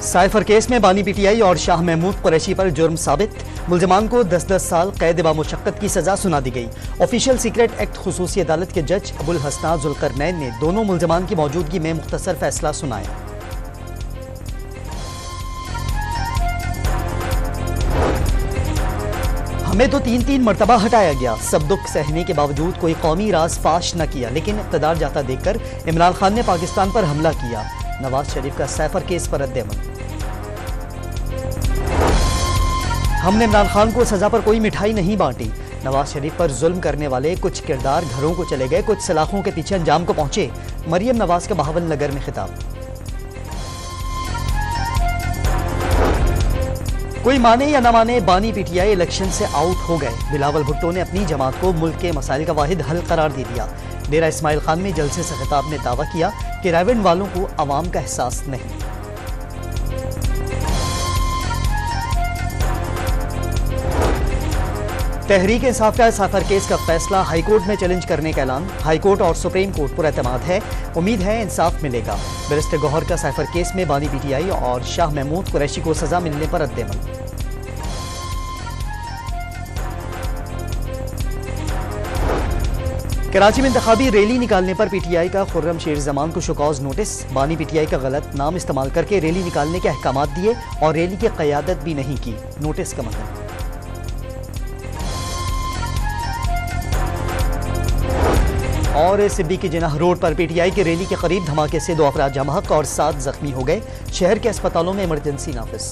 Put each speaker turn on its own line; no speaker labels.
Cipher case में बानी PTI और शाह महमूद कुरैशी पर जुर्म साबित। मुल्जमान को 10-10 साल कैद व मुशक्कत की सजा सुना दी गई। ऑफिशियल सीक्रेट एक्ट खुसूसी अदालत के जज अबुल हसना जुल्करनैन ने दोनों मुल्जमान की मौजूदगी में मुख्तसर फैसला सुनाया। हमें तो 3-3 मरतबा हटाया गया। सब दुख सहने के बावजूद कोई कौमी राज फाश न किया, लेकिन इक़्तिदार जाता देखकर इमरान खान ने पाकिस्तान पर हमला किया। नवाज शरीफ का साइफर केस पर रद्द-ए-अमल। हमने इमरान खान को सजा पर कोई मिठाई नहीं बांटी। नवाज शरीफ पर जुल्म करने वाले कुछ किरदार घरों को चले गए, कुछ सलाखों के पीछे अंजाम को पहुंचे। मरियम नवाज का बहावल नगर में खिताब। कोई माने या न माने, बानी पीटीआई इलेक्शन से आउट हो गए। बिलावल भुट्टो ने अपनी जमात को मुल्क के मसाइल का वाहिद हल करार दे दिया। डेरा इस्माइल खान में जलसे से खिताब में दावा किया कि रायविंड वालों को अवाम का एहसास नहीं। तहरीक इंसाफ का साइफर केस का फैसला हाईकोर्ट में चैलेंज करने का ऐलान। हाईकोर्ट और सुप्रीम कोर्ट पर एतमाद है, उम्मीद है इंसाफ मिलेगा। बैरिस्टर गौहर का साइफर केस में बानी पीटीआई और शाह महमूद कुरैशी को सजा मिलने पर रद्द-ए-अमल। कराची में इंतखाबी रैली निकालने पर पीटीआई का खुर्रम शेर जमान को शुकॉज नोटिस। बानी पीटीआई का गलत नाम इस्तेमाल करके रैली निकालने के अहकामात दिए और रैली की क़यादत भी नहीं की। नोटिस का मतलब और सिद्दीकी जिनाह रोड पर पीटीआई की रैली के करीब धमाके से 2 अफराद जमा और 7 जख्मी हो गए। शहर के अस्पतालों में इमरजेंसी नाफिज।